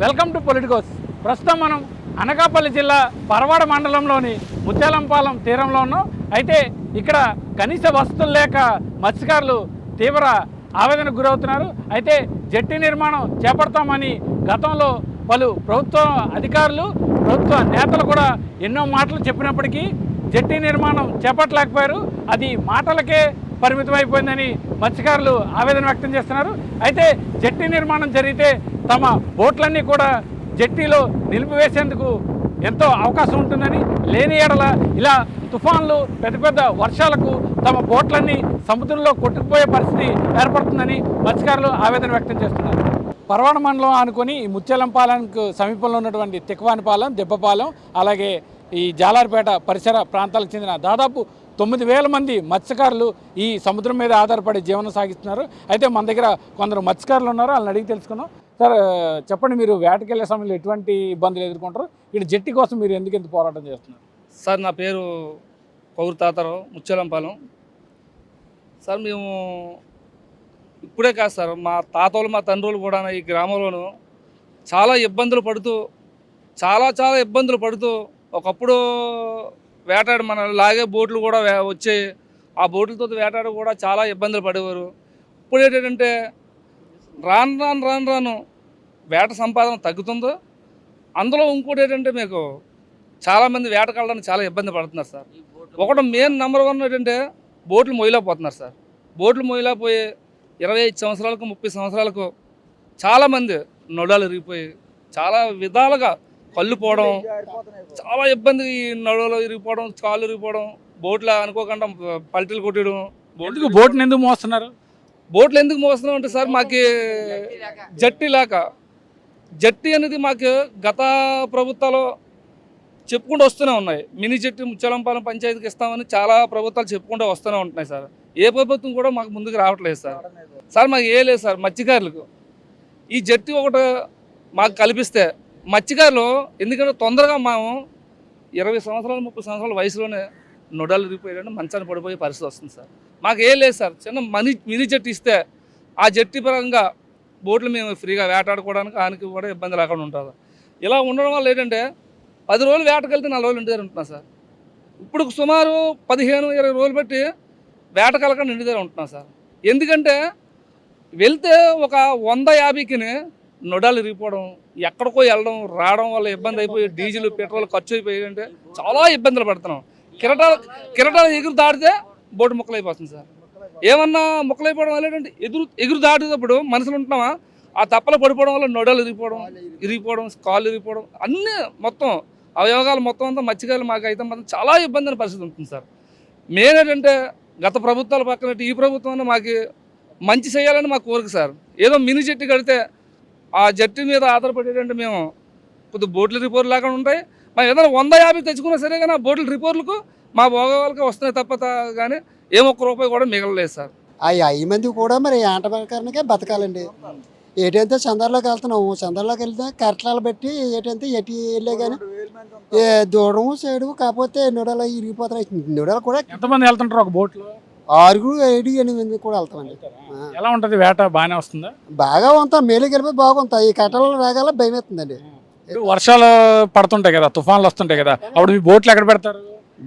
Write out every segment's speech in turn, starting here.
Welcome to Politicos. ప్రస్తుతం మనం అనకాపల్లి జిల్లా పరవాడ మండలంలోని ముత్యాలంపాలెం తీరంలో ఉన్నాం. అయితే ఇక్కడ కనీస వసతులు లేక మత్స్యకారులు తీవ్ర ఆవేదనకు గురవుతున్నారు. అయితే జట్టి నిర్మాణం చేపడతామని గతంలో పలు ప్రభుత్వ అధికారులు ప్రభుత్వ నేతలు కూడా ఎన్నో మాటలు చెప్పినప్పటికీ జట్టి నిర్మాణం చేపట్టలేకపోయారు. అది మాటలకే పరిమితమైపోయిందని మత్స్యకారులు ఆవేదన వ్యక్తం చేస్తున్నారు. అయితే జట్టి నిర్మాణం జరిగితే తమ బోట్లన్నీ కూడా జట్టీలో నిలిపివేసేందుకు ఎంతో అవకాశం ఉంటుందని, లేని ఎడల ఇలా తుఫాన్లు పెద్ద పెద్ద వర్షాలకు తమ బోట్లన్నీ సముద్రంలో కొట్టుకుపోయే పరిస్థితి ఏర్పడుతుందని మత్స్యకారులు ఆవేదన వ్యక్తం చేస్తున్నారు. పరవాడ మండలం అనుకొని ఈ ముత్యాలంపాలెంకు సమీపంలో ఉన్నటువంటి తిక్కవానిపాలెం, దెబ్బపాలెం, అలాగే ఈ జాలార్పేట పరిసర ప్రాంతాలకు చెందిన దాదాపు 9,000 మంది మత్స్యకారులు ఈ సముద్రం మీద ఆధారపడి జీవనం సాగిస్తున్నారు. అయితే మన దగ్గర కొందరు మత్స్యకారులు ఉన్నారు, వాళ్ళని అడిగి తెలుసుకున్నాం. సార్ చెప్పండి, మీరు వేటకెళ్ళే సమయంలో ఎటువంటి ఇబ్బందులు ఎదుర్కొంటారు? ఇక్కడ జట్టి కోసం మీరు ఎందుకు పోరాటం చేస్తున్నారు? సార్ నా పేరు పౌరు తాతారావు, ముత్యాలంపాలెం. సార్ మేము ఇప్పుడే కాదు సార్, మా తాతలు మా తండ్రులు కూడా ఈ గ్రామంలోనూ చాలా ఇబ్బందులు పడుతూ ఒకప్పుడు వేటాడు మన లాగే బోట్లు కూడా వచ్చాయి. ఆ బోట్లతో వేటాడు కూడా చాలా ఇబ్బందులు పడేవారు. ఇప్పుడు ఏంటంటే రాను వేట సంపాదన తగ్గుతుందో. అందులో ఇంకోటి ఏంటంటే మీకు చాలామంది వేటకెళ్ళడానికి చాలా ఇబ్బంది పడుతున్నారు సార్. ఒకటి మెయిన్ నెంబర్ 1 ఏంటంటే బోట్లు మొయ్యలేకపోతున్నారు సార్. బోట్లు మొయ్యలేకపోయి 25 సంవత్సరాలకు 30 సంవత్సరాలకు చాలామంది నొడాలు ఇరిగిపోయి చాలా విధాలుగా కళ్ళు పోవడం, చాలా ఇబ్బంది. ఈ నడువులో ఇరిగిపోవడం, కాళ్ళు ఇరిగిపోవడం, బోట్లు అనుకోకుండా పల్టీలు కొట్టడం. బోట్ని ఎందుకు మోస్తున్నారు? బోట్లు ఎందుకు మోస్తున్నాం అంటే సార్, మాకు జట్టి లేక. జట్టి అనేది మాకు గత ప్రభుత్వాలు చెప్పుకుంటూ వస్తూనే ఉన్నాయి. మినీ జట్టి ముత్యాలంపాలెం పంచాయతీకి ఇస్తామని చాలా ప్రభుత్వాలు చెప్పుకుంటూ వస్తూనే ఉంటున్నాయి సార్. ఏ ప్రభుత్వం కూడా మాకు ముందుకు రావట్లేదు సార్. మాకు ఏ లేదు సార్. మత్స్యకారులకు ఈ జట్టి ఒకటి మాకు కల్పిస్తే మత్స్యకారులు, ఎందుకంటే తొందరగా మేము 20 సంవత్సరాలు 30 సంవత్సరాల వయసులోనే నొడాలు ఇరిగిపోయాడంటే మంచాన్ని పడిపోయే పరిస్థితి వస్తుంది సార్. మాకు ఏం లేదు సార్. చిన్న మినీ జట్టి ఇస్తే ఆ జట్టి పరంగా బోట్లు మేము ఫ్రీగా వేటాడుకోవడానికి ఆయనకి కూడా ఇబ్బంది లేకుండా ఉంటుంది. ఇలా ఉండడం వల్ల ఏంటంటే 10 రోజులు వేటకెళ్తే 4 రోజులు ఇంటి దగ్గర ఉంటున్నాం సార్. ఇప్పుడు సుమారు 15-20 రోజులు బట్టి వేటకెళ్ళకుండా ఇంటి దగ్గర ఉంటున్నాం సార్. ఎందుకంటే వెళ్తే ఒక 150కి నొడాలు ఇరిగిపోవడం, ఎక్కడికో వెళ్ళడం రావడం వల్ల ఇబ్బంది అయిపోయి డీజిల్ పెట్రోల్ ఖర్చు అయిపోయి అంటే చాలా ఇబ్బందులు పడుతున్నాం. కిరటాలు ఎగురు దాటితే బోటు ముక్కలైపోతుంది సార్. ఏమన్నా ముక్కలైపోవడం వల్ల ఏంటంటే ఎగురు దాటేటప్పుడు మనుషులు ఉంటున్నామా, ఆ తప్పలు పడిపోవడం వల్ల నొడాలు ఇరిగిపోవడం, కాళ్ళు ఇరిగిపోవడం, అన్నీ మొత్తం అవయవాలు మొత్తం అంతా మత్స్యకారులు మాకు అయితే మాత్రం చాలా ఇబ్బంది పరిస్థితి ఉంటుంది సార్. మెయిన్ ఏంటంటే గత ప్రభుత్వాల పక్కన ఈ ప్రభుత్వం మాకు మంచి చేయాలని మా కోరిక సార్. ఏదో మినీ జట్టి కడితే ఆ జట్టి మీద ఆధారపడేటంటే మేము కొద్దిగా బోట్ల రిపోర్ట్లు లేకుండా ఉంటాయి. మేము ఏదైనా 150 తెచ్చుకున్నా సరే కానీ ఆ బోట్ల రిపోర్ట్లకు మా భోగవాళ్ళకి వస్తున్నాయి తప్ప కానీ ₹1 కూడా మిగలలేదు సార్. అవి మంది కూడా మరి ఆట ప్రకారానికే బతకాలండి. ఏటంటే చందాల్లోకి వెళ్తున్నాము, చందాల్లోకి వెళ్తే కరెక్టాలు పెట్టి ఏటంటే ఎటు వెళ్ళే కానీ దూడము చేయడం, కాకపోతే నొడలు ఇరిగిపోతున్నాయి. నొడలు కూడా ఎంతమంది వెళ్తుంటారు ఒక బోట్లో? 6, 7, 8 కూడా వెళ్తామండి. ఎలా ఉంటుంది వేట? బాగానే వస్తుందా? బాగా ఉంటాం, మేలుకి వెళ్ళిపోయి బాగుంటాయి. ఈ కట్టలు రాగాల భయం అవుతుందండి. వర్షాలు పడుతుంటాయి కదా, తుఫాన్లు వస్తుంటాయి కదా, అప్పుడు మీ బోట్లు ఎక్కడ పెడతారు?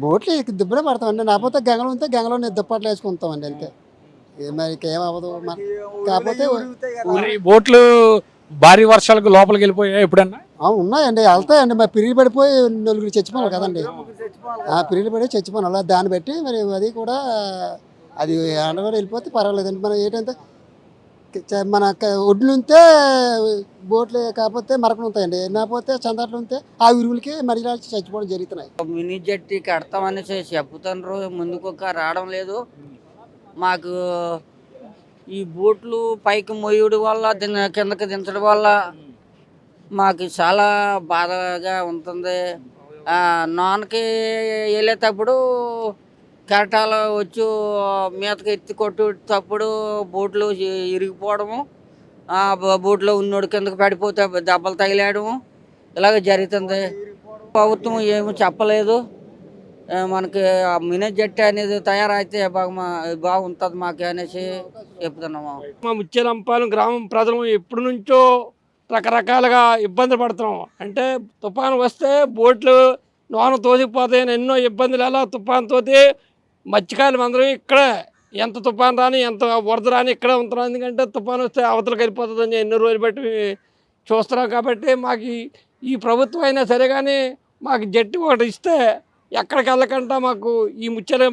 బోట్లు దుబ్బడే పడతామండి. నాకపోతే గంగలో ఉంటే గంగలో దుప్పట్లు వేసుకుంటామండి అంతే. మరి ఏమవ్వదు. కాకపోతే బోట్లు భారీ వర్షాలకు లోపలికి వెళ్ళిపోయాయి ఎప్పుడన్నా? ఉన్నాయండి, వెళ్తాయండి. మరి పిరిగి పడిపోయి 4 చచ్చిపోవాలి కదండి. పిరిగి పడి చచ్చిపోవాలి. అలా దాన్ని బట్టి మరి అది కూడా అది అండగా వెళ్ళిపోతే పర్వాలేదండి. మనం ఏంటంటే మన ఒడ్లు ఉంటే బోట్లు, కాకపోతే మరకలు ఉంటాయండి. లేకపోతే చందాట్లు ఉంటే ఆ విరుగులకి మరి చచ్చిపోవడం జరుగుతున్నాయి. మినీ జట్టి కడతామని చెప్తున్నారు, ముందుకు రావడం లేదు. మాకు ఈ బోట్లు పైకి మొయ్యడం వల్ల కిందకి దించడం వల్ల మాకు చాలా బాధగా ఉంటుంది. నాన్నకి వెళ్ళేటప్పుడు కెరటాలు వచ్చి మీదకి ఎత్తి కొట్టేటప్పుడు బోట్లు ఇరిగిపోవడము, బోట్లో ఉన్నోడు కిందకి పడిపోతే దెబ్బలు తగిలేయడము ఇలాగ జరుగుతుంది. ప్రభుత్వం ఏమీ చెప్పలేదు. మనకి మినీ జట్టి అనేది తయారైతే బాగుంటుంది మాకు అనేసి చెప్తున్నాము. మా ముత్యాలంపాలెం గ్రామం ప్రజలు ఎప్పటి నుంచో రకరకాలుగా ఇబ్బందులు పడుతున్నాం. అంటే తుఫాను వస్తే బోట్లు లోన తోసిపోతాయని ఎన్నో ఇబ్బందులు. ఎలా తుఫాను తోటి మత్స్యకారులు అందరం ఇక్కడే, ఎంత తుఫాను రాని ఎంత వరద రాని ఇక్కడే ఉంటున్నాం. ఎందుకంటే తుఫాను వస్తే అవతలకి వెళ్ళిపోతుందని ఎన్నో రోజులు బట్టి చూస్తున్నాం. కాబట్టి మాకు ఈ ప్రభుత్వం అయినా సరే కానీ మాకు జట్టి ఒకటి ఇస్తే ఎక్కడికి వెళ్ళకుండా మాకు ఈ ముచ్చల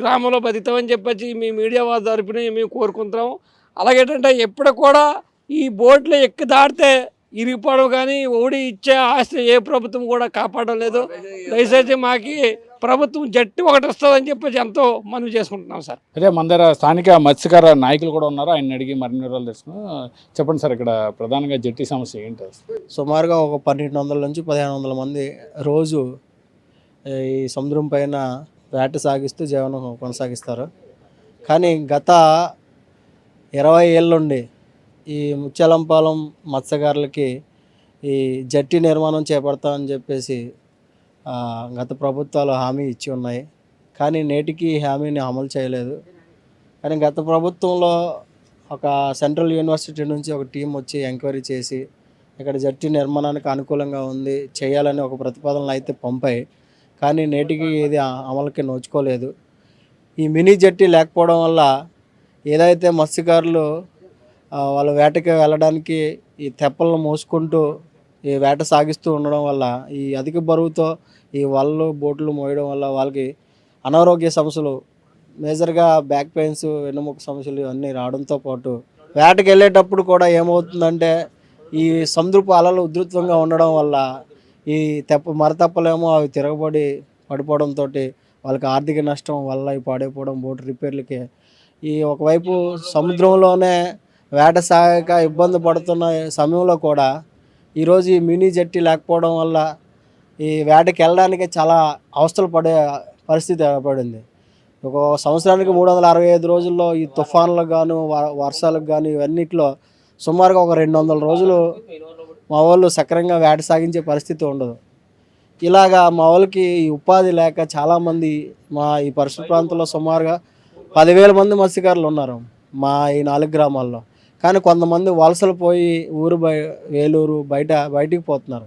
గ్రామంలో బతుకుతామని చెప్పేసి మీ మీడియా వారి తరపున మేము కోరుకుంటున్నాము. అలాగేంటంటే ఎప్పుడు కూడా ఈ బోట్లు ఎక్కి దాటితే ఇరిగిపోవడం కానీ ఓడి ఇచ్చే ఆస్తి ఏ ప్రభుత్వం కూడా కాపాడడం లేదు. దయచేసి మాకు ప్రభుత్వం జట్టి ఒకటి వస్తుందని చెప్పేసి ఎంతో మనవి చేసుకుంటున్నాం సార్. అదే మన దగ్గర స్థానిక మత్స్యకార నాయకులు కూడా ఉన్నారు, ఆయన అడిగి మరిన్ని వివరాలు తెలుసుకున్నాం. చెప్పండి సార్, ఇక్కడ ప్రధానంగా జట్టి సమస్య ఏంటి? సుమారుగా ఒక 1200 నుంచి 1500 మంది రోజు ఈ సముద్రం పైన వేట సాగిస్తూ జీవనం కొనసాగిస్తారు. కానీ గత 20 ఏళ్ళ నుండి ఈ ముత్యాలంపాలెం మత్స్యకారులకి ఈ జట్టి నిర్మాణం చేపడతామని చెప్పేసి గత ప్రభుత్వాలు హామీ ఇచ్చి ఉన్నాయి. కానీ నేటికి హామీని అమలు చేయలేదు. కానీ గత ప్రభుత్వంలో ఒక సెంట్రల్ యూనివర్సిటీ నుంచి ఒక టీం వచ్చి ఎంక్వైరీ చేసి ఇక్కడ జట్టి నిర్మాణానికి అనుకూలంగా ఉంది చేయాలని ఒక ప్రతిపాదనలు అయితే పంపాయి. కానీ నేటికి ఇది అమలుకి నోచుకోలేదు. ఈ మినీ జట్టి లేకపోవడం వల్ల ఏదైతే మత్స్యకారులు వాళ్ళ వేటకి వెళ్ళడానికి ఈ తెప్పలను మోసుకుంటూ ఈ వేట సాగిస్తూ ఉండడం వల్ల ఈ అధిక బరువుతో ఈ వలలు బోట్లు మోయడం వల్ల వాళ్ళకి అనారోగ్య సమస్యలు, మేజర్గా బ్యాక్ పెయిన్స్, వెన్నుముక సమస్యలు ఇవన్నీ రావడంతో పాటు వేటకి వెళ్ళేటప్పుడు కూడా ఏమవుతుందంటే ఈ సముద్రపు అలలు ఉధృతంగా ఉండడం వల్ల ఈ మరతప్పలేమో అవి తిరగబడి పడిపోవడంతో వాళ్ళకి ఆర్థిక నష్టం వల్ల ఈ పాడైపోవడం, బోటు రిపేర్లకి ఈ ఒకవైపు సముద్రంలోనే వేట సాగక ఇబ్బంది పడుతున్న సమయంలో కూడా ఈరోజు ఈ మినీ జట్టి లేకపోవడం వల్ల ఈ వేటకి వెళ్ళడానికి చాలా అవస్థలు పడే పరిస్థితి ఏర్పడింది. ఒక సంవత్సరానికి 365 రోజుల్లో ఈ తుఫాన్లకు గాను వర్షాలకు కానీ ఇవన్నిట్లో సుమారుగా ఒక 200 రోజులు మా వాళ్ళు సక్రమంగా వేట సాగించే పరిస్థితి ఉండదు. ఇలాగా మా వాళ్ళకి ఈ ఉపాధి లేక చాలామంది మా ఈ పరిసర ప్రాంతంలో సుమారుగా 10,000 మంది మత్స్యకారులు ఉన్నారు మా ఈ 4 గ్రామాల్లో. కానీ కొంతమంది వలసలు పోయి వేలూరు బయటికి పోతున్నారు.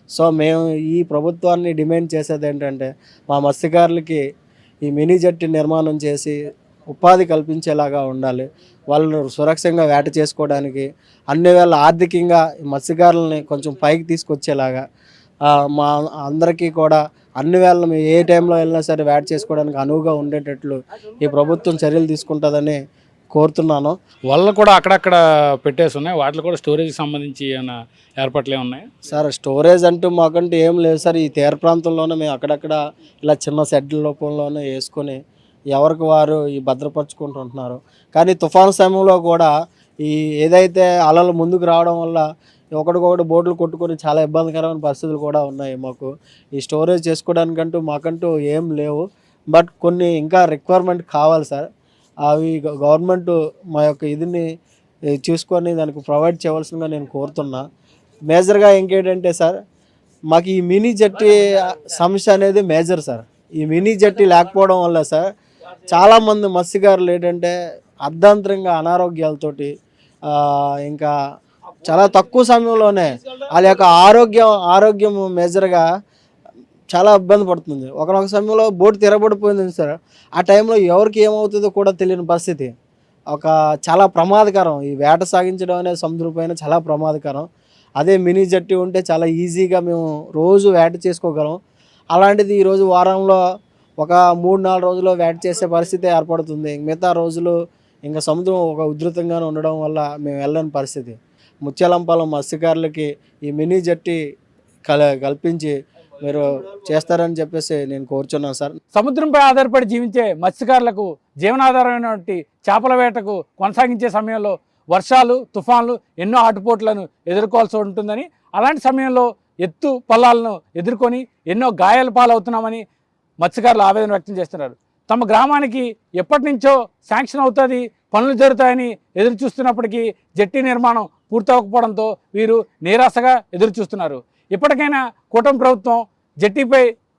సో మేము ఈ ప్రభుత్వాన్ని డిమాండ్ చేసేది ఏంటంటే మా మత్స్యకారులకి ఈ మినీ జట్టి నిర్మాణం చేసి ఉపాధి కల్పించేలాగా ఉండాలి. వాళ్ళు సురక్షంగా వేట చేసుకోవడానికి అన్ని వేళ ఆర్థికంగా మత్స్యకారులని కొంచెం పైకి తీసుకొచ్చేలాగా మా అందరికీ కూడా అన్ని వేళ మేము ఏ టైంలో వెళ్ళినా సరే వేట చేసుకోవడానికి అనువుగా ఉండేటట్లు ఈ ప్రభుత్వం చర్యలు తీసుకుంటుందని కోరుతున్నాను. వాళ్ళు కూడా అక్కడక్కడ పెట్టేసి ఉన్నాయి, వాటిలో కూడా స్టోరేజ్కి సంబంధించి ఏమైనా ఏర్పాట్లు ఉన్నాయి సార్? స్టోరేజ్ అంటూ మాకంటే ఏం లేదు సార్. ఈ తీర ప్రాంతంలోనే మేము అక్కడక్కడ ఇలా చిన్న షెడ్ల రూపంలోనే వేసుకొని ఎవరికి వారు ఈ భద్రపరుచుకుంటుంటున్నారు. కానీ తుఫాను సమయంలో కూడా ఈ ఏదైతే అలలు ముందుకు రావడం వల్ల ఒకటికొకటి బోట్లు కొట్టుకొని చాలా ఇబ్బందికరమైన పరిస్థితులు కూడా ఉన్నాయి. మాకు ఈ స్టోరేజ్ చేసుకోవడానికంటూ మాకంటూ ఏం లేవు. బట్ కొన్ని ఇంకా రిక్వైర్మెంట్ కావాలి సార్. అవి గవర్నమెంట్ మా యొక్క ఇదిని చూసుకొని దానికి ప్రొవైడ్ చేయవలసిందిగా నేను కోరుతున్నా. మేజర్గా ఇంకేంటంటే సార్, మాకు ఈ మినీ జట్టి సమస్య అనేది మేజర్ సార్. ఈ మినీ జట్టి లేకపోవడం వల్ల సార్ చాలామంది మత్స్యకారులు ఏంటంటే అర్ధాంతరంగా అనారోగ్యాలతోటి ఇంకా చాలా తక్కువ సమయంలోనే వాళ్ళ యొక్క ఆరోగ్యం మేజర్గా చాలా ఇబ్బంది పడుతుంది. ఒకనొక సమయంలో బోటు తిరగబడిపోయింది సార్. ఆ టైంలో ఎవరికి ఏమవుతుందో కూడా తెలియని పరిస్థితి. చాలా ప్రమాదకరం. ఈ వేట సాగించడం అనేది సముద్రం పైన చాలా ప్రమాదకరం. అదే మినీ జట్టి ఉంటే చాలా ఈజీగా మేము రోజు వేట చేసుకోగలం. అలాంటిది ఈరోజు వారంలో ఒక 3-4 రోజులు వేట చేసే పరిస్థితి ఏర్పడుతుంది. మిగతా రోజులు ఇంకా సముద్రం ఒక ఉధృతంగానే ఉండడం వల్ల మేము వెళ్ళని పరిస్థితి. ముత్యాలంపాలెం మత్స్యకారులకి ఈ మినీ జట్టి కల్పించి మీరు చేస్తారని చెప్పేసి నేను కోరుచున్నాను సార్. సముద్రంపై ఆధారపడి జీవించే మత్స్యకారులకు జీవనాధారమైనటువంటి చేపల వేటకు కొనసాగించే సమయంలో వర్షాలు, తుఫాన్లు ఎన్నో ఆటుపోట్లను ఎదుర్కోవాల్సి ఉంటుందని, అలాంటి సమయంలో ఎత్తు పల్లాలను ఎదుర్కొని ఎన్నో గాయాల పాలవుతున్నామని మత్స్యకారులు ఆవేదన వ్యక్తం చేస్తున్నారు. తమ గ్రామానికి ఎప్పటి నుంచో శాంక్షన్ అవుతుంది, పనులు జరుగుతాయని ఎదురు చూస్తున్నప్పటికీ జట్టి నిర్మాణం పూర్తవకపోవడంతో వీరు నిరాశగా ఎదురు చూస్తున్నారు. ఇప్పటికైనా కూటమి ప్రభుత్వం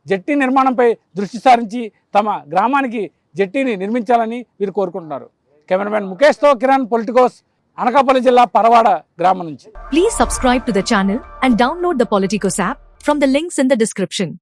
జట్టి నిర్మాణంపై దృష్టి సారించి తమ గ్రామానికి జట్టీని నిర్మించాలని వీరు కోరుకుంటున్నారు. కెమెరామెన్ ముఖేష్తో కిరణ్, పొలిటికోస్, అనకాపల్లి జిల్లా పరవాడ గ్రామం నుంచి. Please subscribe to the channel and download the Politicos app from the links in the description.